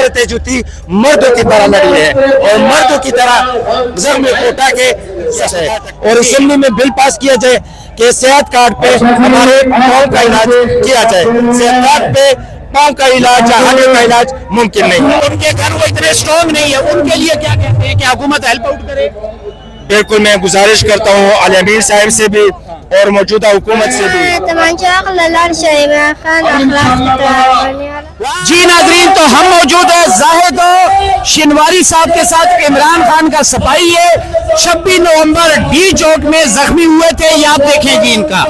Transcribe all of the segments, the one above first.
عورتیں جو تھی مردوں کی طرح لڑی ہے اور مردوں کی طرح زخمی کو اٹھا کے اور اسمبلی میں بل پاس کیا جائے کہ صحت کارڈ پہ ہمارے پاؤں کا علاج کیا جائے. صحت کارڈ پہ پاؤں کا علاج یا ہڈیوں کا علاج ممکن نہیں ہے. ان کے گھر وہ اتنے اسٹرانگ نہیں ہے, ان کے لیے کیا کہتے ہیں کہ حکومت ہیلپ آؤٹ کرے؟ بالکل میں گزارش کرتا ہوں علی امیر صاحب سے بھی اور موجودہ حکومت سے بھی. جی ناظرین, تو ہم موجود ہیں زاہد شنواری صاحب کے ساتھ. عمران خان کا سپاہی ہے, 26 نومبر ڈی چوک میں زخمی ہوئے تھے. یہ آپ دیکھیں جی ان کا.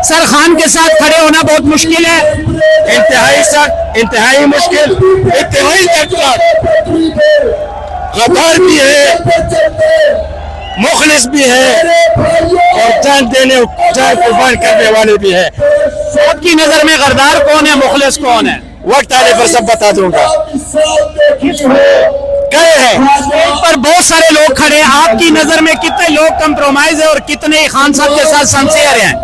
سر خان کے ساتھ کھڑے ہونا بہت مشکل ہے, انتہائی سخت, انتہائی مشکل, انتہائی دردناک. غدار بھی ہے, مخلص بھی ہے اور جان دینے جان قربان کرنے والے بھی ہے. آپ کی نظر میں غدار کون ہے, مخلص کون ہے؟ وقت آنے پر سب بتا دوں گا. گئے ہیں پر بہت سارے لوگ کھڑے ہیں, آپ کی نظر میں کتنے لوگ کمپرومائز ہیں اور کتنے خان صاحب کے ساتھ سنسیئر ہیں؟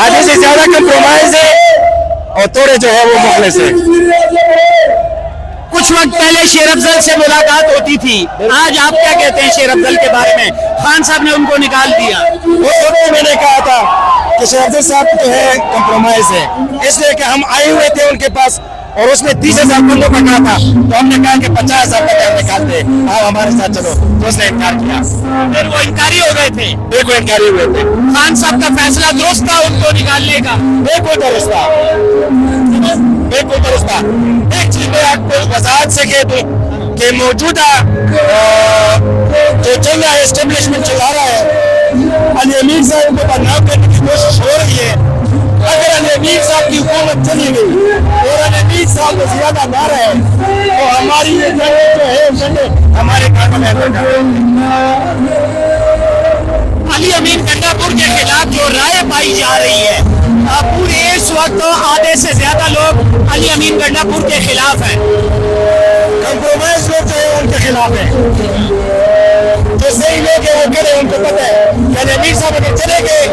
آدھے سے زیادہ کمپرومائز ہے اور تھوڑے جو ہے وہ مخلص ہے. کچھ وقت پہلے شیر افضل سے ملاقات ہوتی تھی, آج آپ کیا کہتے ہیں شیر افضل کے بارے میں؟ خان صاحب نے ان کو نکال دیا. وہ میں نے کہا تھا کہ شیر افضل صاحب جو ہے کمپرومائز ہے, اس لیے کہ ہم آئے ہوئے تھے ان کے پاس اور اس نے 30,000 بندوں کا کہا تھا, تو ہم نے کہا کہ 50,000 بندے نکال دے, آپ ہمارے ساتھ چلو, تو اس نے انکار کیا. پھر وہ انکاری ہو گئے تھے. بالکل انکاری ہوئے تھے. خان صاحب کا فیصلہ درست تھا ان کو نکالنے کا؟ بالکل درست تھا, بالکل درست تھا. ایک چیز میں آپ کو وضاحت سے کہہ دوں کہ موجودہ جو چل رہا ہے اسٹیبلشمنٹ چلا رہا ہے, علی امیر صاحب کو بدنام کرنے کی کوشش ہو رہی ہے. اگر علی امیر صاحب کی حکومت چلی گئی اور علی امیر صاحب کو زیادہ نہ رہے تو ہماری یہ جنگ جو ہے جنگ ہمارے کام میں ہو جائے. علی امین گنڈا پور کے خلاف جو رائے پائی جا رہی ہے, پورے اس وقت آدھے سے زیادہ لوگ علی امین گنڈا پور کے خلاف ہیں. کمپرومائز لوگ جو ہے ان کے خلاف ہیں. جو صحیح لوگ ہیں وہ کرے, ان کو پتہ ہے کہ علی امیر صاحب اگر چلے گئے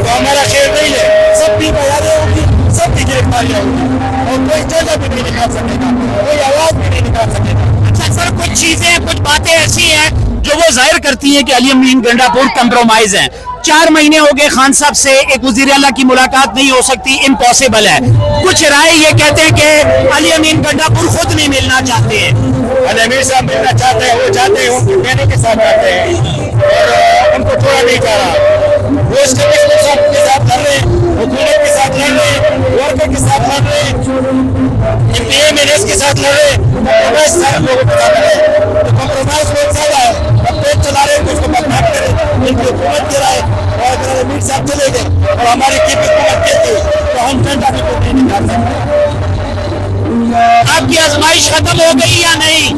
تو ہمارا خیر نہیں ہے. سب کی بیانیں ہوگی, سب کی گرفتاریاں ہوگی اور کوئی جگہ بھی نہیں نکال سکے گا, کوئی آواز بھی نہیں نکال سکے گا. اچھا سر, کچھ چیزیں کچھ باتیں ایسی ہیں جو وہ ظاہر کرتی ہیں کہ علی امین گنڈا پور کمپرومائز ہیں. 4 مہینے ہو گئے خان صاحب سے ایک وزیر اعلیٰ کی ملاقات نہیں ہو سکتی, امپاسبل ہے. کچھ رائے یہ کہتے ہیں کہ علی امین گنڈا پور خود نہیں ملنا چاہتے ہیں. علی امیر صاحب ملنا چاہتے ہیں, وہ چاہتے ہیں, ان کی کہنے کے ساتھ چاہتے ہیں اور ان کو چھوڑا نہیں چاہ رہا. وہ اس کے ساتھ لڑ رہے ہیں, حکومت کے ساتھ لڑ رہے ہیں, ورکر کے ساتھ لڑ رہے ہیں, MPA کے ساتھ لڑ رہے ہیں. کمپرومائز سارے لوگوں کے ساتھ لڑ رہے ہیں. تو کمپرومائز بہت زیادہ ہے. اب پیٹ چلا رہے ہیں تو اس کو بدنام کریں, ان کی حکومت کی رائے. اور اگر امیر صاحب چلے گئے اور ہماری کی حکومت کہتی تو ہم جھنڈا بھی کو نہیں نکال سکتے. آپ کی آزمائش ختم ہو گئی یا نہیں؟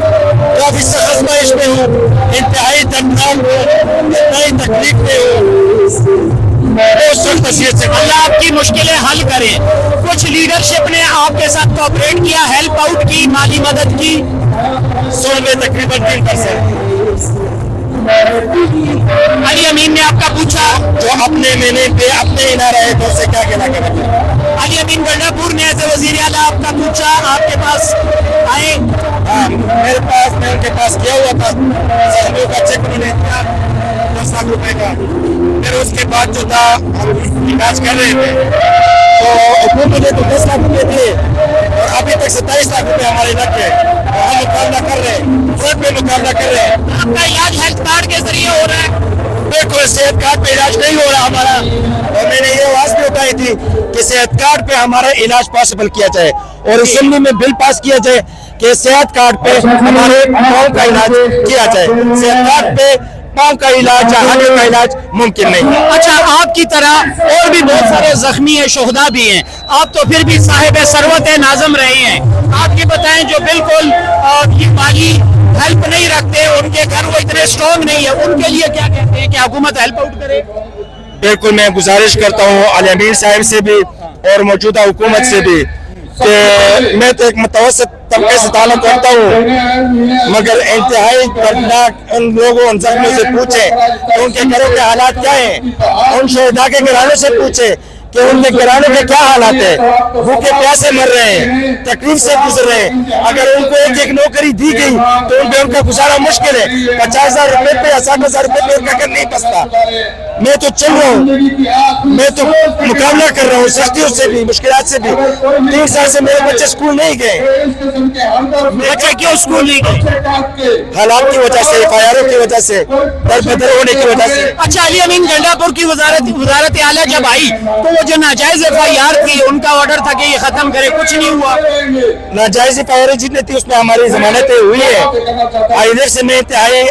کافی سخت آزمائش میں ہوں, انتہائی دردناک ہوں, انتہائی تکلیف میں ہوں, بہت سخت حیثیت سے. اللہ آپ کی مشکلیں حل کرے. کچھ لیڈرشپ نے آپ کے ساتھ کوآپریٹ کیا, ہیلپ آؤٹ کی, مالی مدد کی؟ 100 میں تقریباً 3%. علی امین نے آپ کا پوچھا جو اپنے میں پہ اپنے ہی نہ رہے تو اسے کیا کہنا کریں. علی امین گنڈا پور نے ایسے وزیر اعلیٰ آپ کا پوچھا, آپ کے پاس آئے؟ میرے پاس, میں ان کے پاس کیا ہوا تھا, زخمیوں کا چیک انہوں نے کیا 10 لاکھ روپے کا. پھر اس کے بعد جو تھا ہم علاج کر رہے تھے تو حکومت نے تو 10 لاکھ روپے دیے اور ابھی تک 27 لاکھ روپے ہمارے لگ گئے اور ہم مقابلہ کر رہے ہیں, فرق میں مقابلہ کر رہے ہیں. آپ کا علاج ہیلتھ کارڈ کے ذریعے ہو رہا ہے؟ بالکل صحت کارڈ پہ علاج نہیں ہو رہا ہمارا, اور میں نے یہ آواز بھی اٹھائی تھی کہ صحت کارڈ پہ ہمارا علاج پاسبل کیا جائے اور اسمبلی میں بل پاس کیا جائے کہ صحت کارڈ پہ ہمارے پاؤں کا علاج کیا جائے. صحت کارڈ پہ پاؤں کا علاج یا ہڈیوں کا علاج ممکن نہیں. اچھا, آپ کی طرح اور بھی بہت سارے زخمی ہیں, شہداء بھی ہیں, آپ تو پھر بھی صاحب ثروت ناظم رہے ہیں. آپ یہ بتائیں جو بالکل مالی ہیلپ نہیں رکھتے, ان کے گھر وہ اتنے اسٹرانگ نہیں ہے, ان کے لیے کیا کہتے ہیں کہ حکومت ہیلپ آؤٹ کرے؟ بالکل میں گزارش کرتا ہوں علی امیر صاحب سے بھی اور موجودہ حکومت سے بھی کہ میں تو ایک متوسط طبقے سے تعلق رکھتا ہوں, مگر انتہائی دردناک ان لوگوں, ان زخمیوں سے پوچھیں کہ ان کے گھروں کے حالات کیا ہیں, ان شہداء کے گھرانوں سے پوچھیں کہ ان کے گھرانوں کے کیا حالات ہے, بھوکے پیاسے مر رہے ہیں, تکلیف سے گزر رہے ہیں. اگر ان کو ایک نوکری دی گئی تو ان پہ ان کا گزارا مشکل ہے. 50,000 روپے پہ یا 60,000 روپے پہ ان کا گھر نہیں بستا. میں تو چل رہا ہوں, میں تو مقابلہ کر رہا ہوں سختیوں سے بھی, مشکلات سے بھی. 3 سال سے میرے بچے اسکول نہیں گئے. بچے کیوں اسکول نہیں گئے؟ حالات کی وجہ سے, FIR کی وجہ سے, در بدر ہونے کی وجہ سے. اچھا, علی امین گنڈا پور کی وزارت اعلیٰ جب آئی تو وہ جو ناجائز FIR تھی ان کا آرڈر تھا کہ یہ ختم کرے, کچھ نہیں ہوا. ناجائز FIR جتنے تھی اس میں ہماری ضمانتیں ہوئی ہے. آئندہ سے میں انتہائی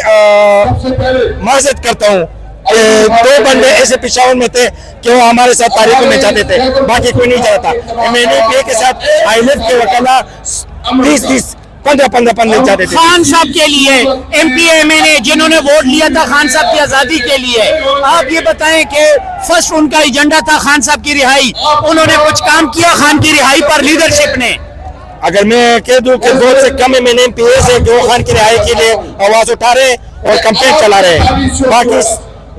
معذرت کرتا ہوں کہ 2 بندے ایسے پشاور میں تھے کہ وہ ہمارے ساتھ تاریخوں میں جاتے تھے, باقی کوئی نہیں جاتا تھا. میں نے پی کے ساتھ ILF کے وکلا 15 جاتے تھے. خان صاحب کے لیے MPMA جنہوں نے ووٹ لیا تھا خان صاحب کی آزادی کے لیے, آپ یہ بتائیں کہ فرسٹ ان کا ایجنڈا تھا خان صاحب کی رہائی, انہوں نے کچھ کام کیا خان کی رہائی پر لیڈرشپ نے؟ اگر میں کہہ دوں کہ بہت سے کم میں نے MPA سے جو خان کی رہائی کے لیے آواز اٹھا رہے اور کمپین چلا رہے ہیں, باقی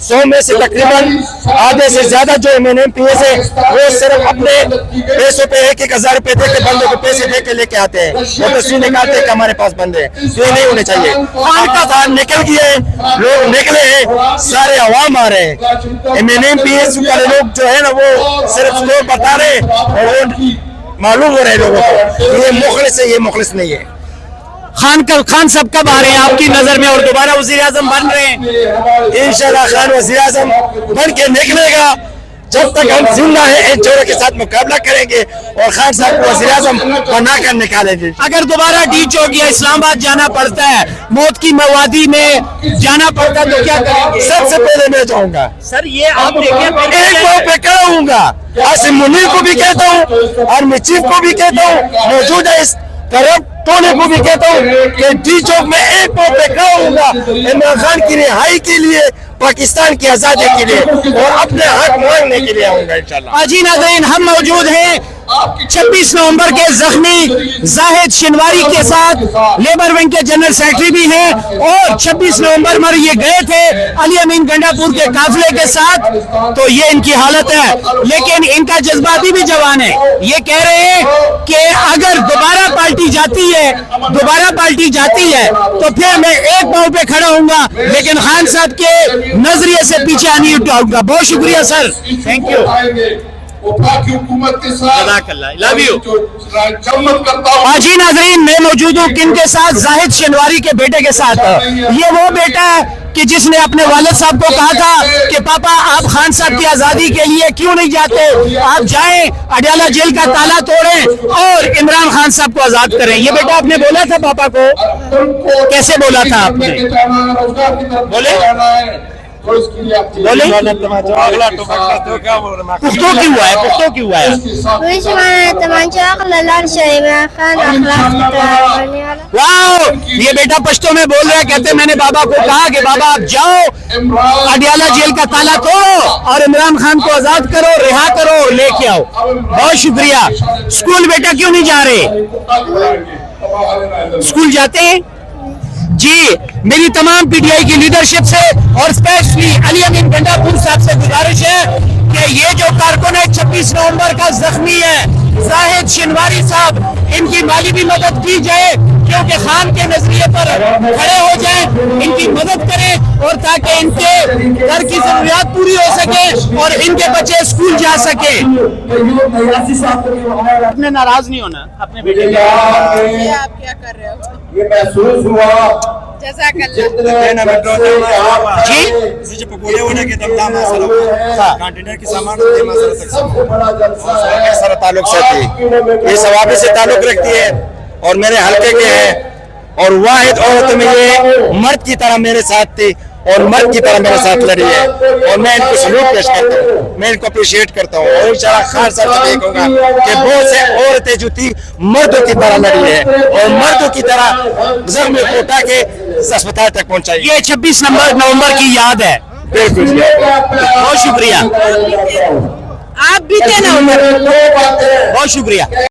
100 میں سے تقریباً آدھے سے زیادہ جو MPA سے وہ صرف اپنے پیسوں پہ 1,000 روپے دے کے بندے کو پیسے دے کے لے کے آتے ہیں, وہ تصویر نکالتے ہیں کہ ہمارے پاس بندے ہیں. یہ نہیں ہونے چاہیے. خان کا دان نکل گیا ہے, لوگ نکلے ہیں, سارے عوام آ رہے ہیں. MPA والے لوگ جو ہے نا وہ صرف لوگ بتا رہے ہیں اور وہ معلوم ہو رہے ہیں لوگوں کو یہ مخلص ہے, یہ مخلص نہیں ہے. خان صاحب کب آ رہے ہیں آپ کی نظر میں اور دوبارہ وزیر اعظم بن رہے ہیں؟ انشاءاللہ خان وزیر اعظم بن کے نکلے گا. جب تک ہم زندہ ہیں ان چوروں کے ساتھ مقابلہ کریں گے اور خان صاحب کو وزیر اعظم بنا کر نکالیں گے. اگر دوبارہ ڈیچ ہو گیا, اسلام آباد جانا پڑتا ہے, موت کی موادی میں جانا پڑتا ہے, تو کیا کریں گے؟ سب سے پہلے میں جاؤں گا سر یہ آپ دیکھیں, ایک پاؤں پہ کھڑا ہوں گا. عاصم منیر کو بھی کہتا ہوں, آرمی چیف کو بھی کہتا ہوں, موجودہ اس کرپٹ ٹونے کو بھی کہتا ہوں کہ ڈی چوک میں ایک پاؤں پہ کھڑا ہوں گا عمران خان کی رہائی کے لیے, پاکستان کی آزادی کے لیے اور اپنے حق مانگنے کے لیے آؤں گا انشاءاللہ. جی ناظرین, ہم موجود ہیں 26 نومبر کے زخمی زاہد شنواری کے ساتھ, لیبر ونگ کے جنرل سیکرٹری بھی ہیں, اور 26 نومبر میں یہ گئے تھے علی امین گنڈا پور کے قافلے کے ساتھ, تو یہ ان کی حالت ہے. لیکن ان کا جذباتی بھی جوان ہے, یہ کہہ رہے ہیں کہ اگر دوبارہ پارٹی جاتی ہے تو پھر میں ایک پاؤں پہ کھڑا ہوں گا, لیکن خان صاحب کے نظریے سے پیچھے نہیں اٹھاؤں گا. بہت شکریہ سر, تھینک یو. حکومت کے ساتھ جی ناظرین, میں موجود ہوں کن کے ساتھ؟ زاہد شنواری کے بیٹے کے ساتھ. یہ وہ بیٹا ہے کہ جس نے اپنے والد صاحب کو کہا تھا کہ پاپا آپ خان صاحب کی آزادی کے لیے کیوں نہیں جاتے, آپ جائیں, اڈیالہ جیل کا تالا توڑیں اور عمران خان صاحب کو آزاد کریں. یہ بیٹا آپ نے بولا تھا پاپا کو, کیسے بولا تھا آپ نے؟ بولے پختو کی ہوا ہے, پختو کی ہوا ہے. واو, یہ بیٹا پشتو میں بول رہا ہے, کہتے میں نے بابا کو کہا کہ بابا آپ جاؤ, اڈیالہ جیل کا تالا توڑو اور عمران خان کو آزاد کرو, رہا کرو اور لے کے آؤ. بہت شکریہ. اسکول بیٹا کیوں نہیں جا رہے؟ اسکول جاتے ہیں؟ جی, میری تمام PTI کی لیڈرشپ سے اور اسپیشلی علی امین گنڈا پور صاحب سے گزارش ہے کہ یہ جو کارکن ہے 26 نومبر کا زخمی ہے زاہد شنواری صاحب, ان کی مالی بھی مدد کی جائے, کیونکہ خان کے نظریے پر کھڑے ہو جائیں, ان کی مدد کریں اور تاکہ ان کے گھر کی ضروریات پوری ہو سکے اور ان کے بچے اسکول جا سکیں. اپنے ناراض نہیں ہونا اپنے بیٹے کے. آپ کیا کر رہے ہو؟ یہ محسوس ہوا جزاک اللہ. جی پکوڑے ہونے کے دم دام کنٹینر کی سامان سارا تعلق سے تھی, یہ ثوابی سے تعلق رکھتی ہے اور میرے حلقے کے ہیں, اور واحد عورت میں یہ مرد کی طرح میرے ساتھ تھی اور مرد کی طرح میرے ساتھ لڑی ہے, اور میں ان کو سلوک پیش کرتا ہوں, میں ان کو اپریشیٹ کرتا ہوں. اور انشاءاللہ خان صاحب سے یہ کہوں گا کہ بہت سے عورتیں جو تھی مردوں کی طرح لڑی ہے اور مردوں کی طرح زخمی کو اٹھا کے اسپتال تک پہنچائی. یہ 26 نومبر کی یاد ہے. بالکل, بہت شکریہ. آپ بھی تھے نا عمر. بہت شکریہ.